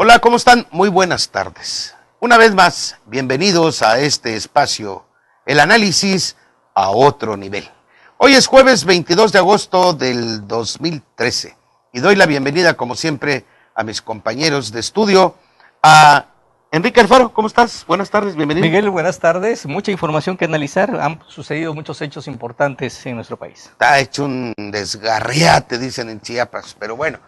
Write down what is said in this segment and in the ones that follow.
Hola, ¿cómo están? Muy buenas tardes. Una vez más, bienvenidos a este espacio, el análisis a otro nivel. Hoy es jueves 22 de agosto del 2013 y doy la bienvenida, como siempre, a mis compañeros de estudio, a Enrique Alfaro. ¿Cómo estás? Buenas tardes, bienvenido. Miguel, buenas tardes. Mucha información que analizar. Han sucedido muchos hechos importantes en nuestro país. Está hecho un desgarriate, dicen en Chiapas, pero bueno.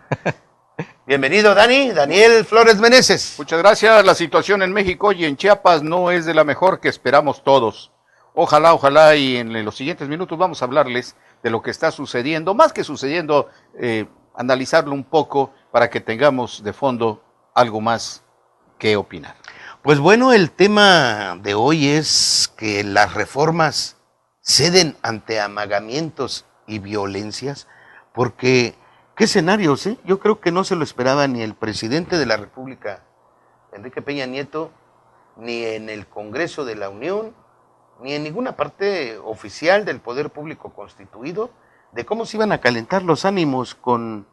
Bienvenido, Daniel Flores Meneses. Muchas gracias. La situación en México y en Chiapas no es de la mejor que esperamos todos. Ojalá, y en los siguientes minutos vamos a hablarles de lo que está sucediendo, más que sucediendo, analizarlo un poco para que tengamos de fondo algo más que opinar. Pues bueno, el tema de hoy es que las reformas ceden ante amagamientos y violencias, porque ¿qué escenarios? Yo creo que no se lo esperaba ni el presidente de la República, Enrique Peña Nieto, ni en el Congreso de la Unión, ni en ninguna parte oficial del poder público constituido, de cómo se iban a calentar los ánimos con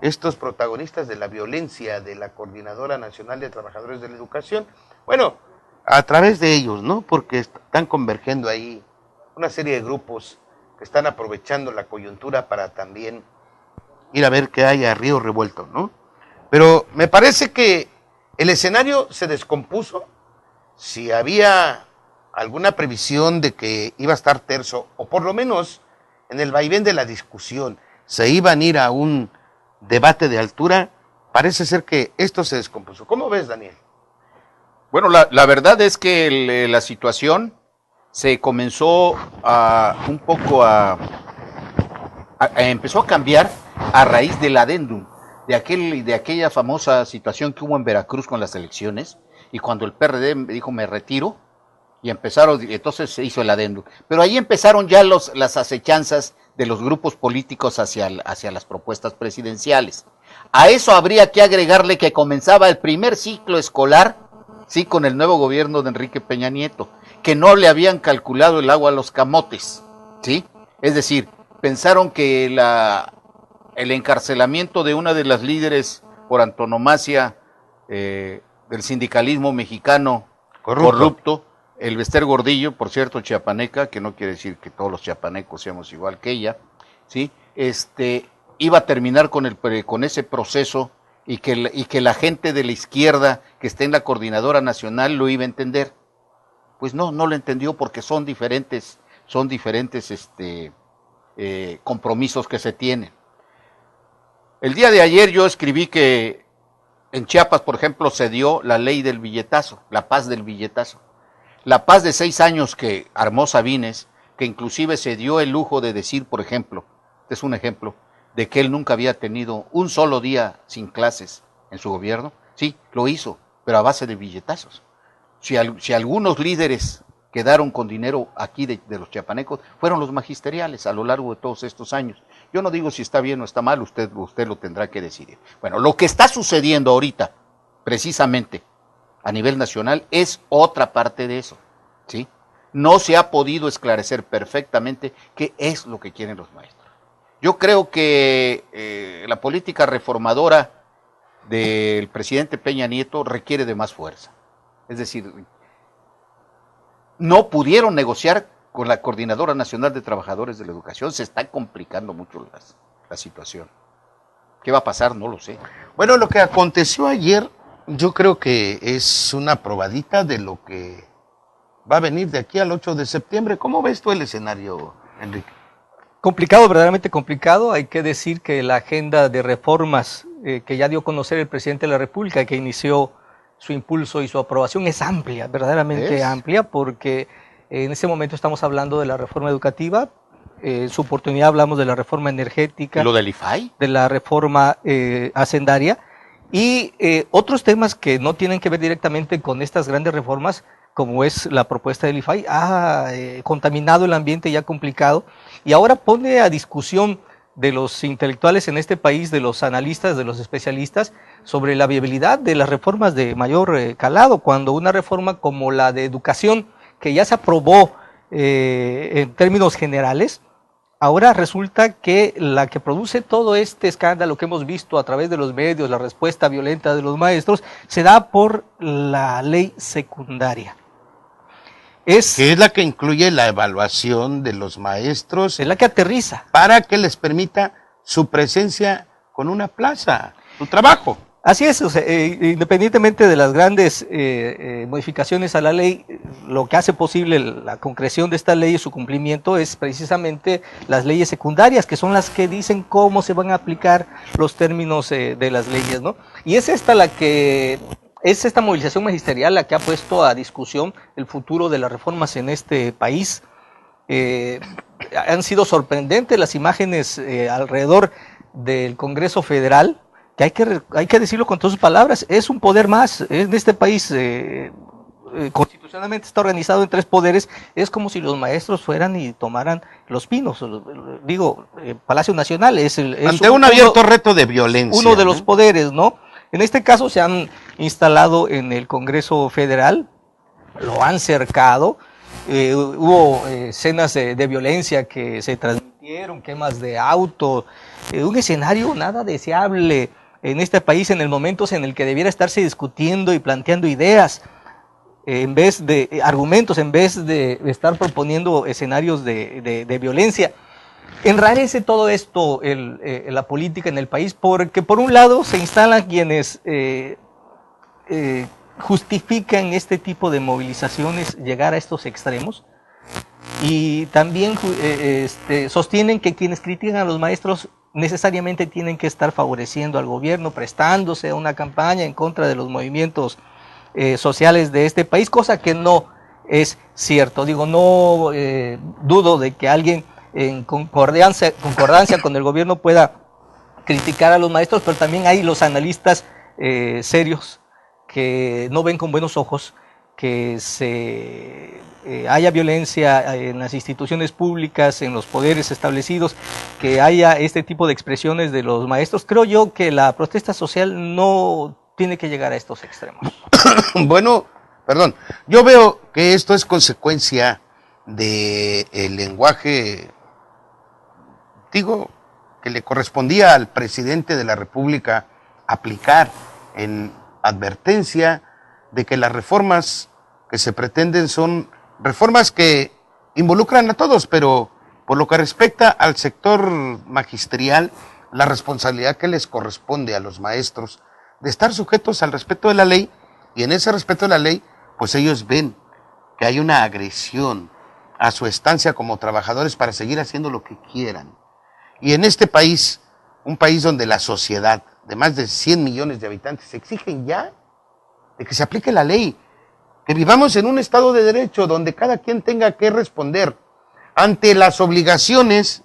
estos protagonistas de la violencia de la Coordinadora Nacional de Trabajadores de la Educación. Bueno, a través de ellos, ¿no? Porque están convergiendo ahí una serie de grupos que están aprovechando la coyuntura para también ir a ver qué hay a río revuelto, ¿no? Pero me parece que el escenario se descompuso. Si había alguna previsión de que iba a estar terso, o por lo menos en el vaivén de la discusión se iban a ir a un debate de altura, parece ser que esto se descompuso. ¿Cómo ves, Daniel? Bueno, la verdad es que la situación se comenzó empezó a cambiar a raíz del adendum, de aquella famosa situación que hubo en Veracruz con las elecciones, y cuando el PRD dijo me retiro, y entonces se hizo el adendum. Pero ahí empezaron ya las acechanzas de los grupos políticos hacia las propuestas presidenciales. A eso habría que agregarle que comenzaba el primer ciclo escolar, sí, con el nuevo gobierno de Enrique Peña Nieto, que no le habían calculado el agua a los camotes, ¿sí? Es decir, pensaron que el encarcelamiento de una de las líderes por antonomasia del sindicalismo mexicano corrupto, el Bester Gordillo, por cierto, chiapaneca, que no quiere decir que todos los chiapanecos seamos igual que ella, ¿sí? Iba a terminar con ese proceso y que la gente de la izquierda que está en la Coordinadora Nacional lo iba a entender. Pues no lo entendió, porque son diferentes compromisos que se tienen. El día de ayer yo escribí que en Chiapas, por ejemplo, se dio la ley del billetazo, la paz del billetazo. La paz de 6 años que armó Sabines, que inclusive se dio el lujo de decir, por ejemplo, este es un ejemplo, de que él nunca había tenido un solo día sin clases en su gobierno. Sí, lo hizo, pero a base de billetazos. Si algunos líderes quedaron con dinero aquí de los chiapanecos, fueron los magisteriales a lo largo de todos estos años. Yo no digo si está bien o está mal, usted lo tendrá que decidir. Bueno, lo que está sucediendo ahorita, precisamente, a nivel nacional, es otra parte de eso, ¿sí? No se ha podido esclarecer perfectamente qué es lo que quieren los maestros. Yo creo que la política reformadora del presidente Peña Nieto requiere de más fuerza. Es decir, no pudieron negociar con la Coordinadora Nacional de Trabajadores de la Educación, se está complicando mucho la situación. ¿Qué va a pasar? No lo sé. Bueno, lo que aconteció ayer, yo creo que es una probadita de lo que va a venir de aquí al 8 de septiembre. ¿Cómo ves tú el escenario, Enrique? Complicado, verdaderamente complicado. Hay que decir que la agenda de reformas que ya dio a conocer el presidente de la República, que inició su impulso y su aprobación, es amplia, verdaderamente amplia, porque en ese momento estamos hablando de la reforma educativa, en su oportunidad hablamos de la reforma energética, ¿lo del IFAI? De la reforma hacendaria, y otros temas que no tienen que ver directamente con estas grandes reformas, como es la propuesta del IFAI, ha contaminado el ambiente y ha complicado, y ahora pone a discusión de los intelectuales en este país, de los analistas, de los especialistas, sobre la viabilidad de las reformas de mayor calado, cuando una reforma como la de educación, que ya se aprobó en términos generales, ahora resulta que la que produce todo este escándalo que hemos visto a través de los medios, la respuesta violenta de los maestros, se da por la ley secundaria. Que es la que incluye la evaluación de los maestros. Es la que aterriza. Para que les permita su presencia con una plaza, su trabajo. Así es, o sea, independientemente de las grandes modificaciones a la ley, lo que hace posible la concreción de esta ley y su cumplimiento es precisamente las leyes secundarias, que son las que dicen cómo se van a aplicar los términos de las leyes, ¿no? Y es esta movilización magisterial la que ha puesto a discusión el futuro de las reformas en este país. Han sido sorprendentes las imágenes alrededor del Congreso Federal, que hay que decirlo con todas sus palabras, es un poder más. En este país constitucionalmente está organizado en 3 poderes, es como si los maestros fueran y tomaran Los Pinos, Palacio Nacional, es ante un abierto reto de violencia. Uno de los poderes, ¿no? En este caso se han instalado en el Congreso Federal, lo han cercado, hubo escenas de violencia que se transmitieron, quemas de auto, un escenario nada deseable en este país en el momento en el que debiera estarse discutiendo y planteando ideas, en vez de argumentos, en vez de estar proponiendo escenarios de violencia. Enrarece todo esto la política en el país, porque por un lado se instalan quienes justifican este tipo de movilizaciones, llegar a estos extremos, y también sostienen que quienes critican a los maestros necesariamente tienen que estar favoreciendo al gobierno, prestándose a una campaña en contra de los movimientos sociales de este país, cosa que no es cierto. Digo, no dudo de que alguien en concordancia con el gobierno pueda criticar a los maestros, pero también hay los analistas serios que no ven con buenos ojos que haya violencia en las instituciones públicas, en los poderes establecidos, que haya este tipo de expresiones de los maestros. Creo yo que la protesta social no tiene que llegar a estos extremos. Bueno, perdón, yo veo que esto es consecuencia del lenguaje, digo, que le correspondía al presidente de la República aplicar en advertencia de que las reformas que se pretenden son reformas que involucran a todos, pero por lo que respecta al sector magisterial, la responsabilidad que les corresponde a los maestros de estar sujetos al respeto de la ley, y en ese respeto de la ley, pues ellos ven que hay una agresión a su estancia como trabajadores para seguir haciendo lo que quieran. Y en este país, un país donde la sociedad de más de 100 millones de habitantes exigen ya de que se aplique la ley, que vivamos en un estado de derecho donde cada quien tenga que responder ante las obligaciones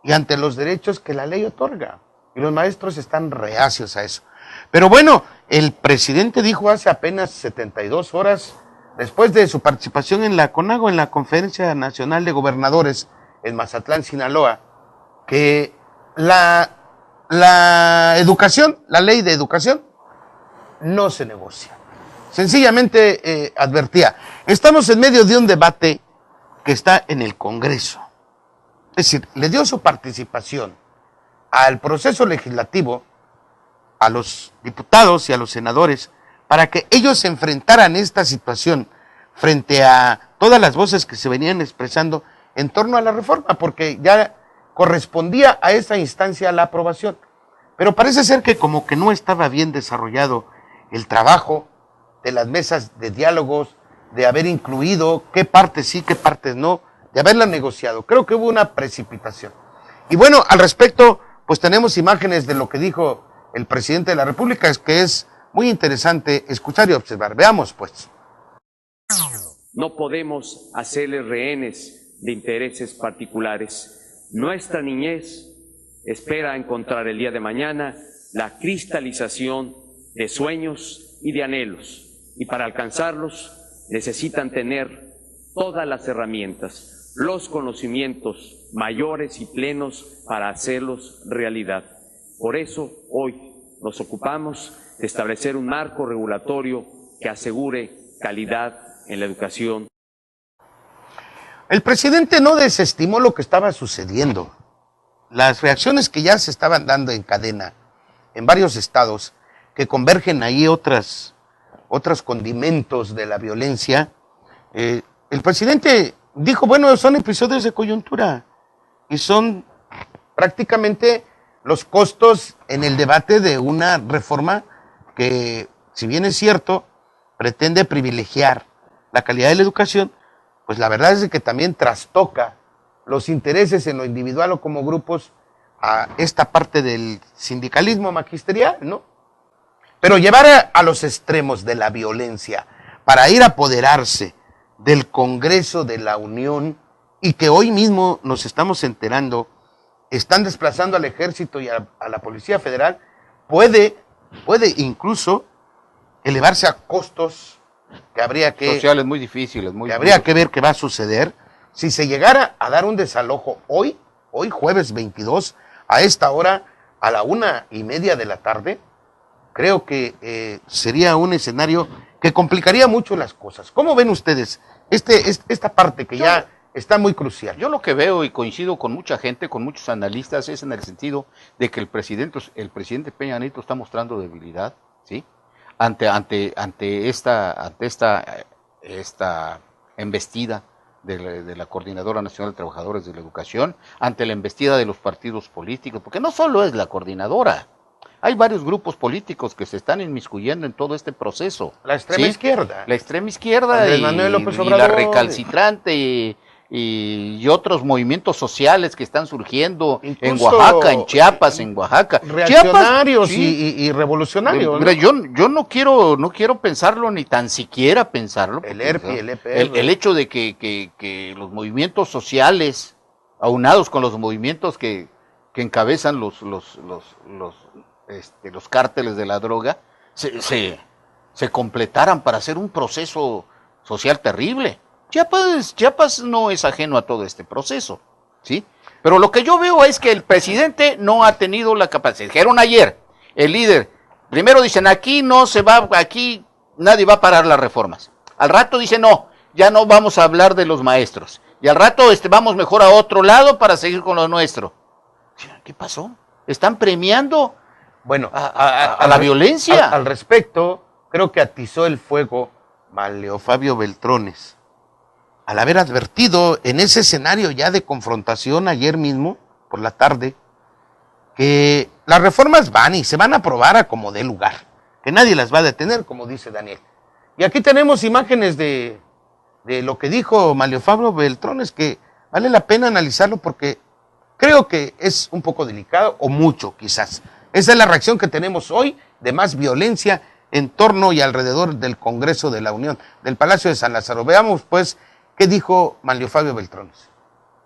y ante los derechos que la ley otorga. Y los maestros están reacios a eso. Pero bueno, el presidente dijo hace apenas 72 horas, después de su participación en la CONAGO, en la Conferencia Nacional de Gobernadores en Mazatlán, Sinaloa, que la educación, la ley de educación, no se negocia. Sencillamente advertía, estamos en medio de un debate que está en el Congreso. Es decir, le dio su participación al proceso legislativo, a los diputados y a los senadores, para que ellos enfrentaran esta situación frente a todas las voces que se venían expresando en torno a la reforma, porque ya correspondía a esa instancia la aprobación. Pero parece ser que como que no estaba bien desarrollado el trabajo de las mesas de diálogos, de haber incluido qué partes sí, qué partes no, de haberla negociado. Creo que hubo una precipitación. Y bueno, al respecto, pues tenemos imágenes de lo que dijo el presidente de la República, es que es muy interesante escuchar y observar. Veamos, pues. No podemos hacerles rehenes de intereses particulares. Nuestra niñez espera encontrar el día de mañana la cristalización de sueños y de anhelos, y para alcanzarlos necesitan tener todas las herramientas, los conocimientos mayores y plenos para hacerlos realidad. Por eso hoy nos ocupamos de establecer un marco regulatorio que asegure calidad en la educación. El presidente no desestimó lo que estaba sucediendo. Las reacciones que ya se estaban dando en cadena en varios estados, que convergen ahí otros condimentos de la violencia, el presidente dijo, bueno, son episodios de coyuntura y son prácticamente los costos en el debate de una reforma que, si bien es cierto, pretende privilegiar la calidad de la educación, pues la verdad es que también trastoca los intereses en lo individual o como grupos a esta parte del sindicalismo magisterial, ¿no? Pero llevar a los extremos de la violencia para ir a apoderarse del Congreso de la Unión, y que hoy mismo nos estamos enterando, están desplazando al ejército y a la Policía Federal, puede incluso elevarse a costos que habría que... sociales muy difíciles, que habría que ver qué va a suceder. Si se llegara a dar un desalojo hoy jueves 22, a esta hora, a la 1:30 de la tarde, creo que sería un escenario que complicaría mucho las cosas. ¿Cómo ven ustedes esta parte que ya está muy crucial? Yo lo que veo, y coincido con mucha gente, con muchos analistas, es en el sentido de que el presidente Peña Nieto está mostrando debilidad, ¿sí? Ante esta embestida de la Coordinadora Nacional de Trabajadores de la Educación, ante la embestida de los partidos políticos, porque no solo es la coordinadora, hay varios grupos políticos que se están inmiscuyendo en todo este proceso. La extrema izquierda. La extrema izquierda Andrés Manuel López y la Obrador. Recalcitrante y otros movimientos sociales que están surgiendo Incluso en Oaxaca, en Chiapas, reaccionarios Chiapas, sí. y revolucionarios. Mira, yo no quiero pensarlo, ni tan siquiera pensarlo. El ERP y el EPR. El hecho de que los movimientos sociales, aunados con los movimientos que encabezan los cárteles de la droga, se completaran para hacer un proceso social terrible. Chiapas no es ajeno a todo este proceso, ¿sí? Pero lo que yo veo es que el presidente no ha tenido la capacidad. Dijeron ayer, el líder, primero dicen, aquí nadie va a parar las reformas. Al rato dicen, no, ya no vamos a hablar de los maestros. Y al rato vamos mejor a otro lado para seguir con lo nuestro. ¿Qué pasó? ¿Están premiando a la violencia? Al respecto, creo que atizó el fuego Manlio Fabio Beltrones, al haber advertido en ese escenario ya de confrontación ayer mismo, por la tarde, que las reformas van y se van a aprobar a como dé lugar, que nadie las va a detener, como dice Daniel. Y aquí tenemos imágenes de lo que dijo Manlio Fabio Beltrones, que vale la pena analizarlo porque creo que es un poco delicado, o mucho quizás. Esa es la reacción que tenemos hoy de más violencia en torno y alrededor del Congreso de la Unión, del Palacio de San Lázaro. Veamos pues qué dijo Manlio Fabio Beltrones.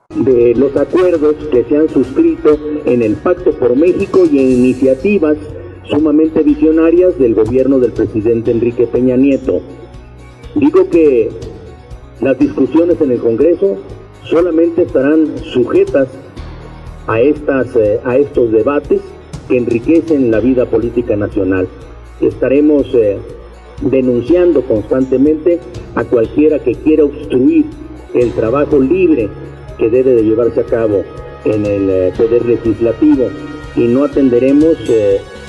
De los acuerdos que se han suscrito en el Pacto por México y en iniciativas sumamente visionarias del gobierno del presidente Enrique Peña Nieto. Digo que las discusiones en el Congreso solamente estarán sujetas a estos debates que enriquecen la vida política nacional. Estaremos denunciando constantemente a cualquiera que quiera obstruir el trabajo libre que debe de llevarse a cabo en el Poder Legislativo, y no atenderemos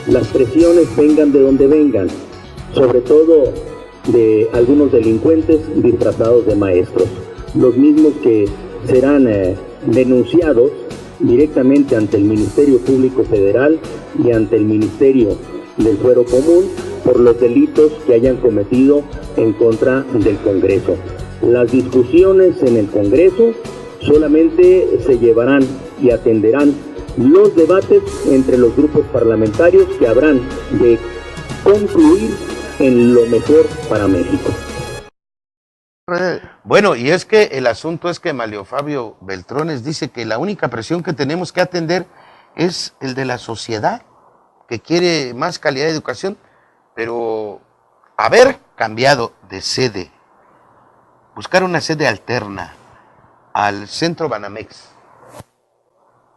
las presiones, vengan de donde vengan, sobre todo de algunos delincuentes disfrazados de maestros, los mismos que serán denunciados directamente ante el Ministerio Público Federal y ante el Ministerio del Fuero Común por los delitos que hayan cometido en contra del Congreso. Las discusiones en el Congreso solamente se llevarán y atenderán los debates entre los grupos parlamentarios que habrán de concluir en lo mejor para México. Bueno, y es que el asunto es que Manlio Fabio Beltrones dice que la única presión que tenemos que atender es el de la sociedad, que quiere más calidad de educación, pero haber cambiado de sede, buscar una sede alterna al Centro Banamex,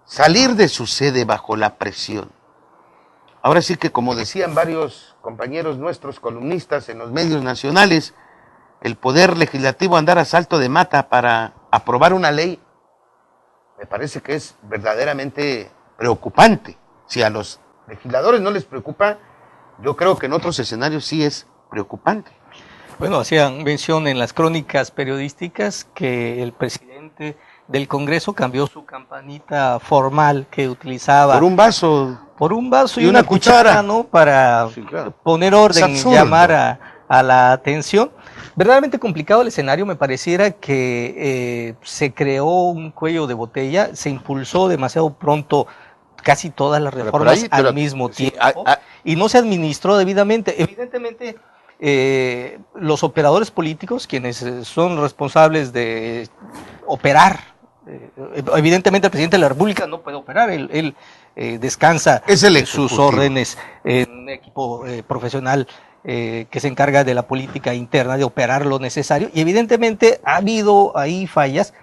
salir de su sede bajo la presión. Ahora sí que, como decían varios compañeros nuestros columnistas en los medios nacionales, el Poder Legislativo andar a salto de mata para aprobar una ley, me parece que es verdaderamente preocupante. Si a los legisladores no les preocupa, yo creo que en otros escenarios sí es preocupante. Bueno, hacían mención en las crónicas periodísticas que el presidente del Congreso cambió su campanita formal que utilizaba Por un vaso y una cuchara, ¿no? Para Sí, claro. poner orden Es y absurdo. llamar a la atención. Verdaderamente complicado el escenario, me pareciera que se creó un cuello de botella, se impulsó demasiado pronto casi todas las Pero reformas por ahí, pero- al mismo sí, tiempo y no se administró debidamente. Evidentemente, los operadores políticos, quienes son responsables de operar, evidentemente el presidente de la República no puede operar, él descansa Es el sus ejecutivo. órdenes en un equipo profesional que se encarga de la política interna, de operar lo necesario, y evidentemente ha habido ahí fallas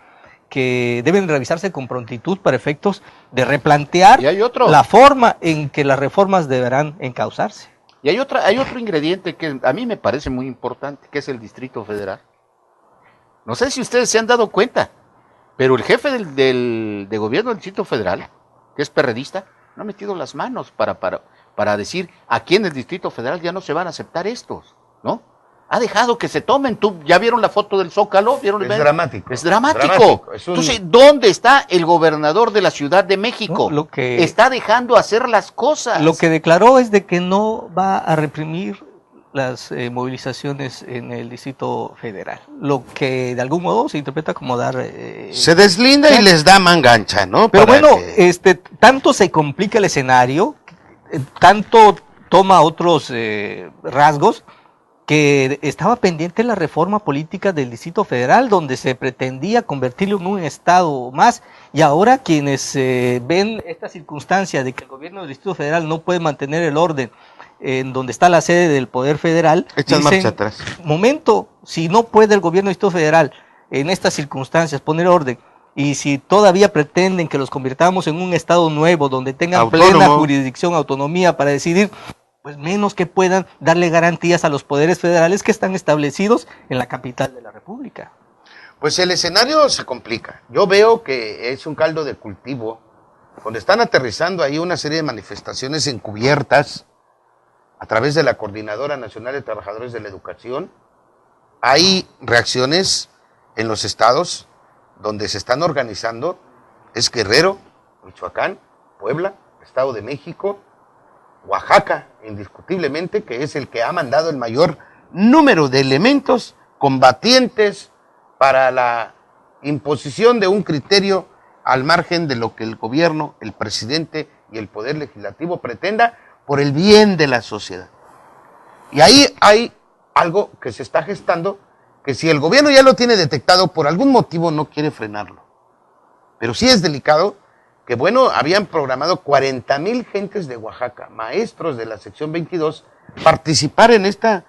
que deben revisarse con prontitud para efectos de replantear Y hay otro. la forma en que las reformas deberán encauzarse. Y hay otro ingrediente que a mí me parece muy importante, que es el Distrito Federal. No sé si ustedes se han dado cuenta, pero el jefe de gobierno del Distrito Federal, que es perredista, no ha metido las manos para decir aquí en el Distrito Federal ya no se van a aceptar estos, ¿no? Ha dejado que se tomen. ¿Tú ya vieron la foto del Zócalo? ¿Vieron? Es dramático. Es dramático. Dramático. Es un- Entonces, ¿dónde está el gobernador de la Ciudad de México? No, lo que- Está dejando hacer las cosas. Lo que declaró es de que no va a reprimir las movilizaciones en el Distrito Federal, lo que de algún modo se interpreta como dar... Se deslinda y les da mangancha, ¿no? Pero Para bueno, que- tanto se complica el escenario, tanto toma otros rasgos, que estaba pendiente la reforma política del Distrito Federal, donde se pretendía convertirlo en un estado más, y ahora quienes ven esta circunstancia de que el gobierno del Distrito Federal no puede mantener el orden en donde está la sede del Poder Federal, Echan marcha atrás. momento, si no puede el gobierno del Distrito Federal en estas circunstancias poner orden, y si todavía pretenden que los convirtamos en un estado nuevo, donde tengan Autónomo. plena jurisdicción, autonomía para decidir, pues menos que puedan darle garantías a los poderes federales que están establecidos en la capital de la República. Pues el escenario se complica. Yo veo que es un caldo de cultivo, donde están aterrizando ahí una serie de manifestaciones encubiertas a través de la Coordinadora Nacional de Trabajadores de la Educación. Hay reacciones en los estados donde se están organizando, es Guerrero, Michoacán, Puebla, Estado de México, Oaxaca, indiscutiblemente, que es el que ha mandado el mayor número de elementos combatientes para la imposición de un criterio al margen de lo que el gobierno, el presidente y el poder legislativo pretenda por el bien de la sociedad. Y ahí hay algo que se está gestando, que si el gobierno ya lo tiene detectado, por algún motivo no quiere frenarlo. Pero sí es delicado que, bueno, habían programado 40,000 gentes de Oaxaca, maestros de la sección 22, participar en esta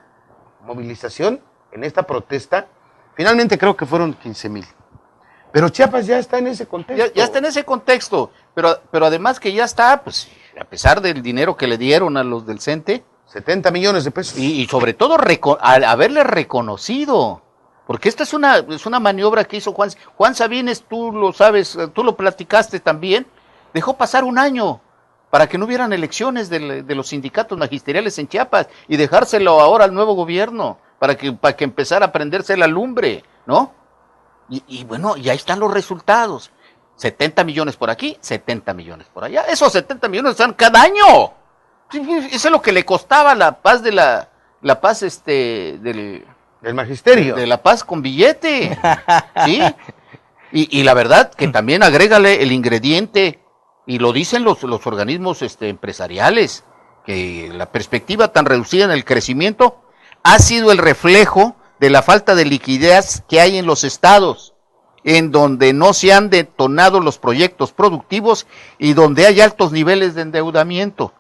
movilización, en esta protesta. Finalmente creo que fueron 15,000. Pero Chiapas ya está en ese contexto. Ya está en ese contexto, pero además que ya está, pues, a pesar del dinero que le dieron a los del CENTE, 70 millones de pesos. y sobre todo al haberle reconocido, porque esta es una maniobra que hizo Juan Sabines, tú lo sabes, tú lo platicaste también, dejó pasar un año para que no hubieran elecciones de los sindicatos magisteriales en Chiapas y dejárselo ahora al nuevo gobierno para que empezara a prenderse la lumbre, ¿no? Y bueno, y ahí están los resultados. 70 millones por aquí, 70 millones por allá. Esos 70 millones están cada año. Eso es lo que le costaba la paz de la paz Del magisterio. de La Paz con billete, ¿sí? Y la verdad que también agrégale el ingrediente, y lo dicen los organismos empresariales, que la perspectiva tan reducida en el crecimiento ha sido el reflejo de la falta de liquidez que hay en los estados, en donde no se han detonado los proyectos productivos y donde hay altos niveles de endeudamiento.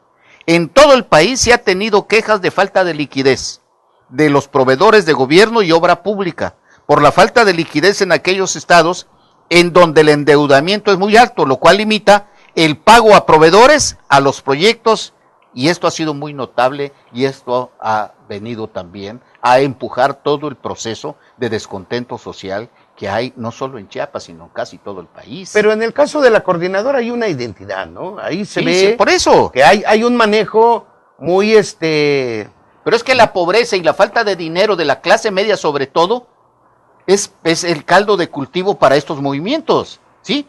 En todo el país se ha tenido quejas de falta de liquidez de los proveedores de gobierno y obra pública, por la falta de liquidez en aquellos estados en donde el endeudamiento es muy alto, lo cual limita el pago a proveedores a los proyectos, y esto ha sido muy notable, y esto ha venido también a empujar todo el proceso de descontento social que hay no solo en Chiapas, sino en casi todo el país. Pero en el caso de la coordinadora hay una identidad, ¿no? Ahí se Sí, ve sí, por eso. que hay un manejo muy Pero es que la pobreza y la falta de dinero de la clase media, sobre todo, es el caldo de cultivo para estos movimientos, ¿sí?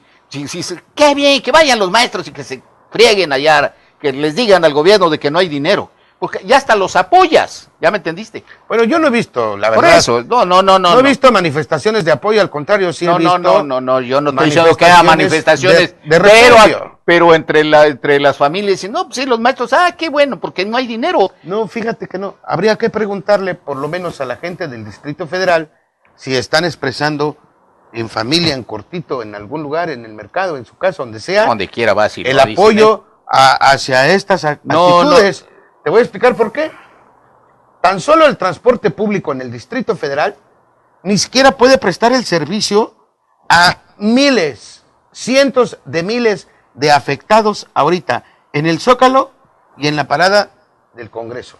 Qué bien, que vayan los maestros y que se frieguen allá, que les digan al gobierno de que no hay dinero, porque ya hasta los apoyas, ¿ya me entendiste? Bueno, yo no he visto, la Por verdad. eso, no No he visto manifestaciones de apoyo, al contrario, sí he visto. No, yo no estoy diciendo que haya manifestaciones, de refugio. pero entre las familias, y no, pues sí, los maestros, qué bueno, porque no hay dinero. No, fíjate que no. Habría que preguntarle, por lo menos a la gente del Distrito Federal, si están expresando en familia, en cortito, en algún lugar, en el mercado, en su casa, donde sea, Donde quiera vas y el lo dicen, apoyo hacia estas actitudes. Te voy a explicar por qué. Tan solo el transporte público en el Distrito Federal ni siquiera puede prestar el servicio a miles, cientos de miles de afectados ahorita en el Zócalo y en la parada del Congreso.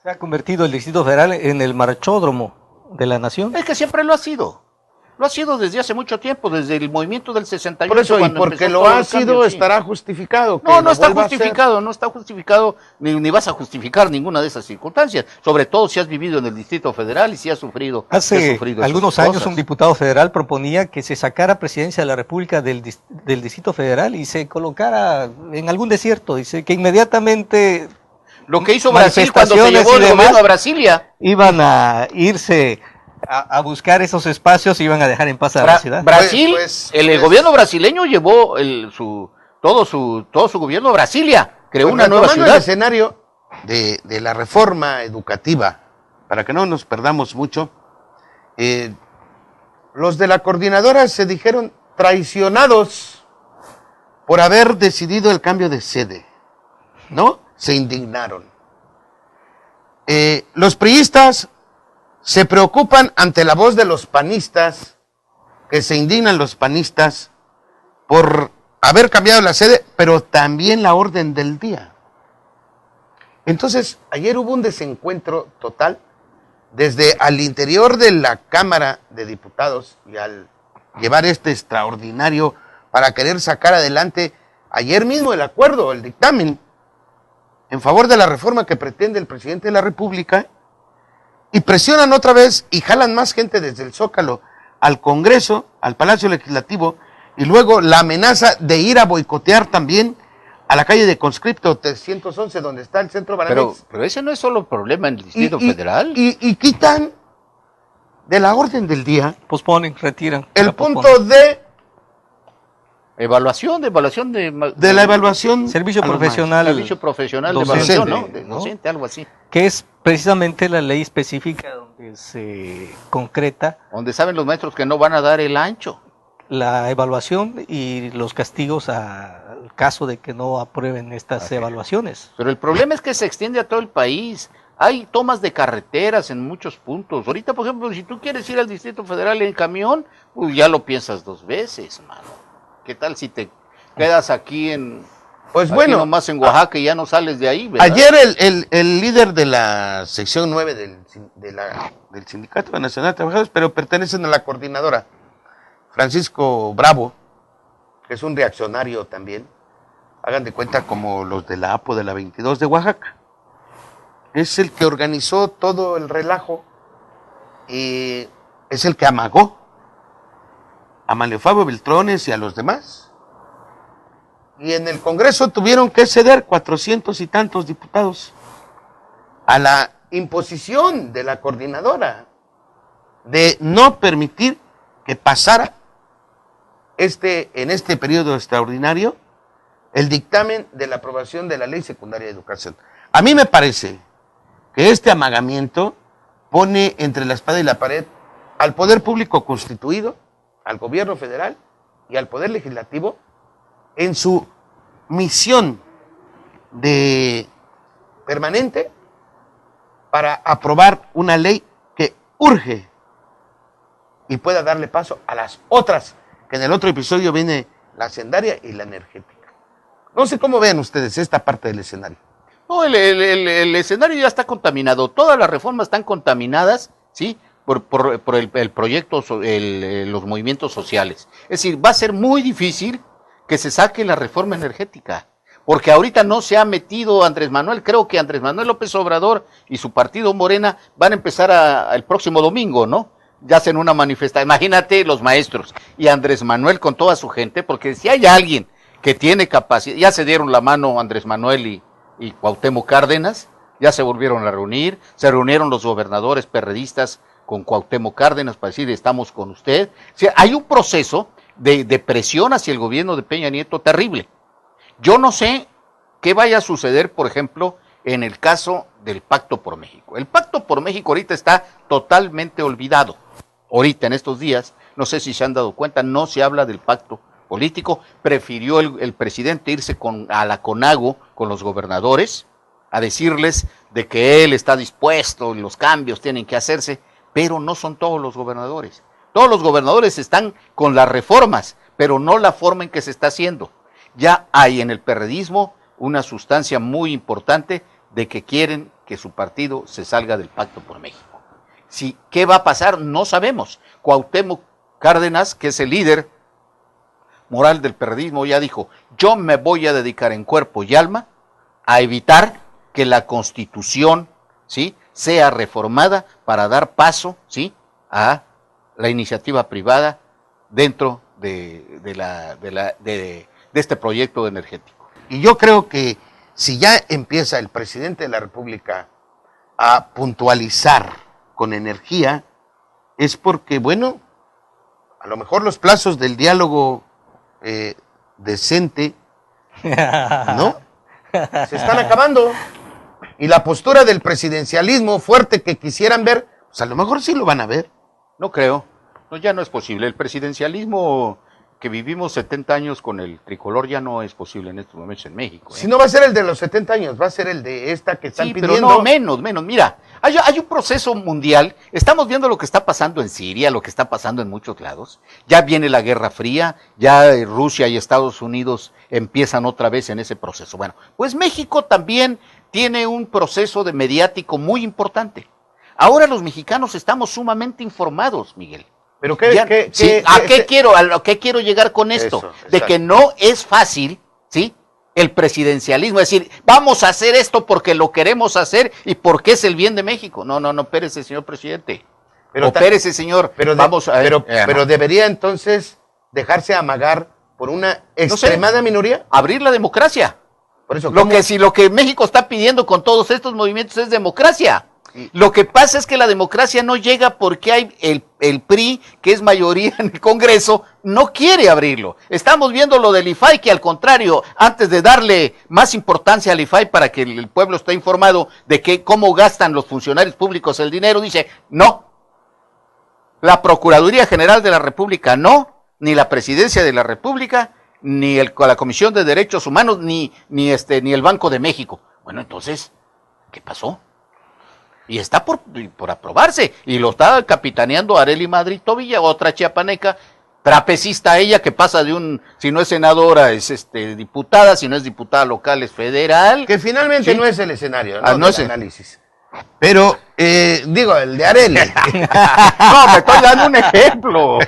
Se ha convertido el Distrito Federal en el marchódromo de la nación. Es que siempre lo ha sido. Lo ha sido desde hace mucho tiempo, desde el movimiento del 68. Por eso, y cuando porque empezó lo todos ha los sido, cambios, sí. estará justificado. No, no lo está vuelva a hacer. justificado, no está justificado, ni vas a justificar ninguna de esas circunstancias, sobre todo si has vivido en el Distrito Federal y si has sufrido. Hace esas algunos años cosas. un diputado federal proponía que se sacara presidencia de la República del Distrito Federal y se colocara en algún desierto, dice que inmediatamente Lo que hizo Brasil cuando se manifestaciones llevó y el demás gobierno a Brasilia. iban a irse a buscar esos espacios y iban a dejar en paz a la ciudad. Brasil, Pues, el gobierno brasileño llevó todo su gobierno a Brasilia, creó una nueva Retomando ciudad. el escenario de la reforma educativa, para que no nos perdamos mucho, los de la coordinadora se dijeron traicionados por haber decidido el cambio de sede, ¿no? Se indignaron. Los priistas se preocupan ante la voz de los panistas, que se indignan los panistas por haber cambiado la sede, pero también la orden del día. Entonces, ayer hubo un desencuentro total desde al interior de la Cámara de Diputados y al llevar este extraordinario para querer sacar adelante ayer mismo el acuerdo, el dictamen en favor de la reforma que pretende el presidente de la República, y presionan otra vez y jalan más gente desde el Zócalo al Congreso, al Palacio Legislativo, y luego la amenaza de ir a boicotear también a la calle de Conscripto 311, donde está el Centro Banamex. Pero ese no es solo el problema en el Distrito Federal. Y quitan de la orden del día Posponen, retiran. el la posponen. punto de Evaluación de la evaluación. Servicio a los profesional. servicio profesional de docente, evaluación, ¿no? De ¿no? docente, algo así. Que es precisamente la ley específica donde se concreta Donde saben los maestros que no van a dar el ancho. la evaluación y los castigos al caso de que no aprueben estas evaluaciones. Pero el problema es que se extiende a todo el país. Hay tomas de carreteras en muchos puntos. Ahorita, por ejemplo, si tú quieres ir al Distrito Federal en camión, pues ya lo piensas 2 veces, mano. ¿Qué tal si te quedas aquí Pues aquí bueno, nomás en Oaxaca y ya no sales de ahí, ¿verdad? ayer el líder de la sección 9 del Sindicato Nacional de Trabajadores, pero pertenecen a la coordinadora, Francisco Bravo, que es un reaccionario también, hagan de cuenta como los de la APO de la 22 de Oaxaca. Es el que organizó todo el relajo y es el que amagó a Manlio Fabio Beltrones y a los demás. Y en el Congreso tuvieron que ceder 400 y tantos diputados a la imposición de la coordinadora de no permitir que pasara en este periodo extraordinario el dictamen de la aprobación de la Ley Secundaria de Educación. A mí me parece que este amagamiento pone entre la espada y la pared al poder público constituido, al gobierno federal y al poder legislativo en su misión de permanente para aprobar una ley que urge y pueda darle paso a las otras, que en el otro episodio viene la hacendaria y la energética. No sé cómo vean ustedes esta parte del escenario. No, el escenario ya está contaminado. Todas las reformas están contaminadas, ¿sí? por el proyecto, los movimientos sociales. Es decir, va a ser muy difícil que se saque la reforma energética, porque ahorita no se ha metido Andrés Manuel. Creo que Andrés Manuel López Obrador y su partido Morena van a empezar el próximo domingo, ¿no? Ya hacen una manifestación. Imagínate los maestros y Andrés Manuel con toda su gente, porque si hay alguien que tiene capacidad, ya se dieron la mano Andrés Manuel y Cuauhtémoc Cárdenas, ya se volvieron a reunir, se reunieron los gobernadores perredistas con Cuauhtémoc Cárdenas para decir estamos con usted. O sea, hay un proceso de presión hacia el gobierno de Peña Nieto terrible. Yo no sé qué vaya a suceder, por ejemplo, en el caso del Pacto por México. El Pacto por México ahorita está totalmente olvidado. Ahorita, en estos días, no sé si se han dado cuenta, no se habla del pacto político. Prefirió el presidente irse a la CONAGO con los gobernadores a decirles de que él está dispuesto, los cambios tienen que hacerse, pero no son todos los gobernadores. Todos los gobernadores están con las reformas, pero no la forma en que se está haciendo. Ya hay en el perredismo una sustancia muy importante de que quieren que su partido se salga del Pacto por México. Sí, ¿qué va a pasar? No sabemos. Cuauhtémoc Cárdenas, que es el líder moral del perredismo, ya dijo, yo me voy a dedicar en cuerpo y alma a evitar que la Constitución, ¿sí?, sea reformada para dar paso, ¿sí?, a la iniciativa privada dentro de este proyecto energético. Y yo creo que si ya empieza el presidente de la República a puntualizar con energía, es porque, bueno, a lo mejor los plazos del diálogo decente, ¿no?, se están acabando. Y la postura del presidencialismo fuerte que quisieran ver, pues a lo mejor sí lo van a ver. No creo, no, ya no es posible. El presidencialismo que vivimos 70 años con el tricolor ya no es posible en estos momentos en México. Si no va a ser el de los 70 años, va a ser el de esta que están pidiendo. Pero no, menos. Mira, hay un proceso mundial. Estamos viendo lo que está pasando en Siria, lo que está pasando en muchos lados. Ya viene la Guerra Fría, ya Rusia y Estados Unidos empiezan otra vez en ese proceso. Bueno, pues México también tiene un proceso de mediático muy importante. Ahora los mexicanos estamos sumamente informados, Miguel. Pero ¿a qué quiero llegar con esto? Eso, de que no es fácil, ¿sí?, el presidencialismo, es decir, vamos a hacer esto porque lo queremos hacer y porque es el bien de México. No, espérese, señor presidente. Espérese, señor. Pero debería entonces dejarse amagar por una extremada minoría. Abrir la democracia. Por eso, lo que México está pidiendo con todos estos movimientos es democracia. Lo que pasa es que la democracia no llega porque hay el PRI, que es mayoría en el Congreso, no quiere abrirlo. Estamos viendo lo del IFAI, que al contrario, antes de darle más importancia al IFAI para que el pueblo esté informado de cómo gastan los funcionarios públicos el dinero, dice, no. La Procuraduría General de la República no, ni la Presidencia de la República, ni la Comisión de Derechos Humanos, ni el Banco de México. Bueno, entonces, ¿qué pasó? Y está por aprobarse, y lo está capitaneando Arely Madrid Tobilla, otra chiapaneca, trapecista ella, que pasa si no es senadora, es diputada, si no es diputada local, es federal. Que finalmente no es el escenario, no es el análisis. Pero, el de Arely. No, me estoy dando un ejemplo.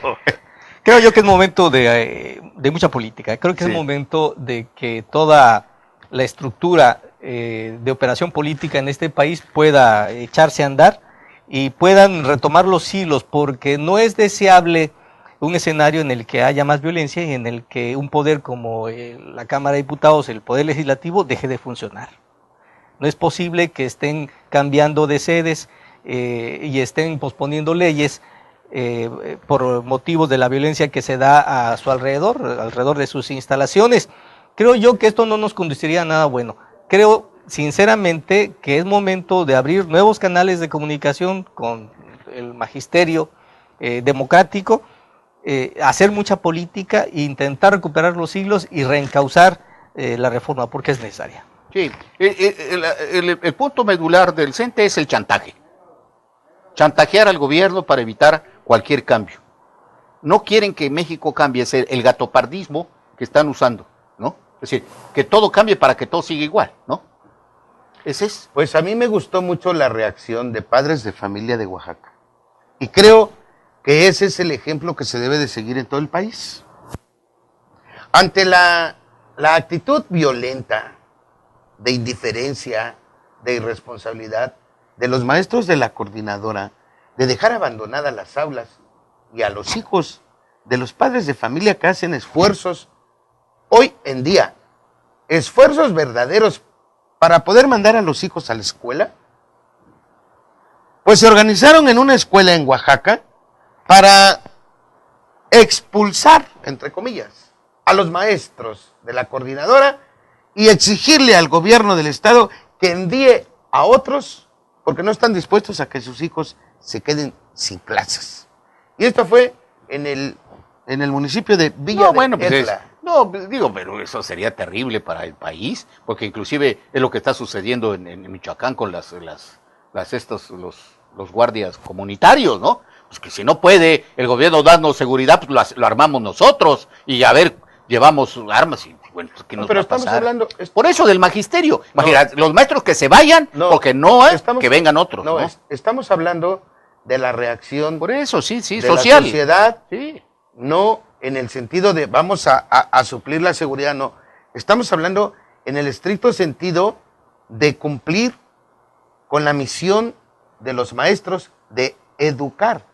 Creo yo que es momento de mucha política. Creo que es momento de que toda la estructura de operación política en este país pueda echarse a andar y puedan retomar los hilos, porque no es deseable un escenario en el que haya más violencia y en el que un poder como la Cámara de Diputados, el Poder Legislativo, deje de funcionar. No es posible que estén cambiando de sedes y estén posponiendo leyes por motivos de la violencia que se da a su alrededor de sus instalaciones. Creo yo que esto no nos conduciría a nada bueno. Creo sinceramente que es momento de abrir nuevos canales de comunicación con el magisterio democrático, hacer mucha política e intentar recuperar los siglos y reencauzar la reforma, porque es necesaria. Sí, el punto medular del CENTE es el chantaje. Chantajear al gobierno para evitar cualquier cambio. No quieren que México cambie, es el gatopardismo que están usando, ¿no? Es decir, que todo cambie para que todo siga igual, ¿no? Ese es. Pues a mí me gustó mucho la reacción de padres de familia de Oaxaca. Y creo que ese es el ejemplo que se debe de seguir en todo el país. Ante la actitud violenta, de indiferencia, de irresponsabilidad de los maestros de la coordinadora, de dejar abandonadas las aulas y a los hijos de los padres de familia que hacen esfuerzos hoy en día, esfuerzos verdaderos para poder mandar a los hijos a la escuela, pues se organizaron en una escuela en Oaxaca para expulsar, entre comillas, a los maestros de la coordinadora y exigirle al gobierno del estado que envíe a otros porque no están dispuestos a que sus hijos se queden sin clases. Y esto fue en el municipio de Villa de Etla. Pero eso sería terrible para el país, porque inclusive es lo que está sucediendo en Michoacán con los guardias comunitarios, ¿no? Pues que si no puede el gobierno darnos seguridad, pues lo armamos nosotros y a ver, llevamos armas y bueno, pues, ¿qué nos va a pasar? Estamos hablando por eso del magisterio. Imagínate, los maestros que se vayan, porque no es que vengan otros. No, estamos hablando de la reacción. Por eso, sí, de social. La sociedad, sí. No en el sentido de vamos a suplir la seguridad, no. Estamos hablando en el estricto sentido de cumplir con la misión de los maestros de educar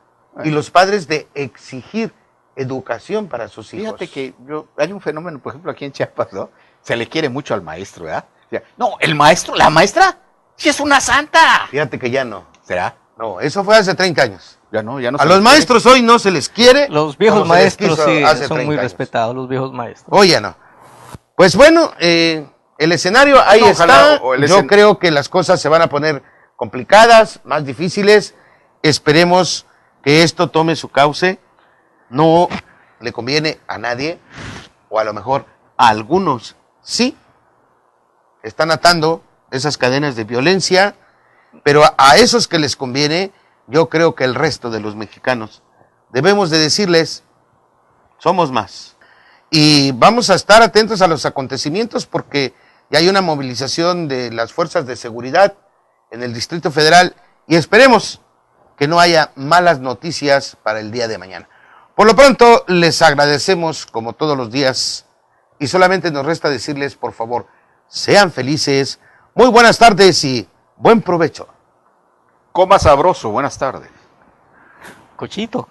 y los padres de exigir educación para sus hijos. Fíjate que hay un fenómeno, por ejemplo, aquí en Chiapas, ¿no? Se le quiere mucho al maestro, ¿verdad? No, el maestro, la maestra, sí es una santa. Fíjate que ya no. ¿Será? No, eso fue hace 30 años. Ya no. A los maestros hoy no se les quiere. Los viejos maestros sí son muy respetados, los viejos maestros. Hoy ya no. Pues bueno, el escenario ahí está. Yo creo que las cosas se van a poner complicadas, más difíciles. Esperemos que esto tome su cauce. No le conviene a nadie, o a lo mejor a algunos sí, están atando esas cadenas de violencia, pero a esos que les conviene, yo creo que el resto de los mexicanos debemos de decirles, somos más. Y vamos a estar atentos a los acontecimientos porque ya hay una movilización de las fuerzas de seguridad en el Distrito Federal y esperemos que no haya malas noticias para el día de mañana. Por lo pronto, les agradecemos como todos los días y solamente nos resta decirles, por favor, sean felices, muy buenas tardes y buen provecho. Coma sabroso, buenas tardes. Cochito.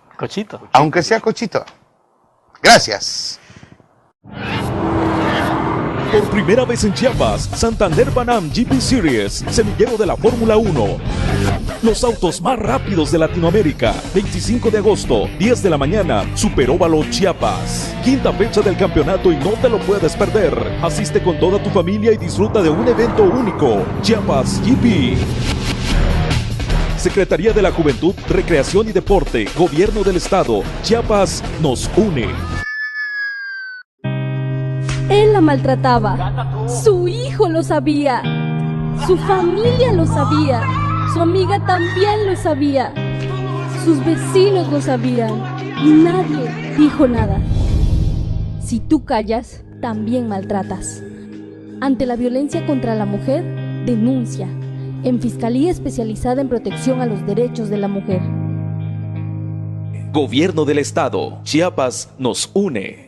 Aunque sea cochito. Gracias. Por primera vez en Chiapas, Santander Pan-Am GP Series, semillero de la Fórmula 1. Los autos más rápidos de Latinoamérica. 25 de agosto, 10 de la mañana, Superóvalo Chiapas. Quinta fecha del campeonato y no te lo puedes perder. Asiste con toda tu familia y disfruta de un evento único. Chiapas GP. Secretaría de la Juventud, Recreación y Deporte, Gobierno del Estado. Chiapas nos une. Él la maltrataba, su hijo lo sabía, su familia lo sabía, su amiga también lo sabía, sus vecinos lo sabían y nadie dijo nada. Si tú callas, también maltratas. Ante la violencia contra la mujer, denuncia en Fiscalía Especializada en Protección a los Derechos de la Mujer. Gobierno del Estado, Chiapas nos une.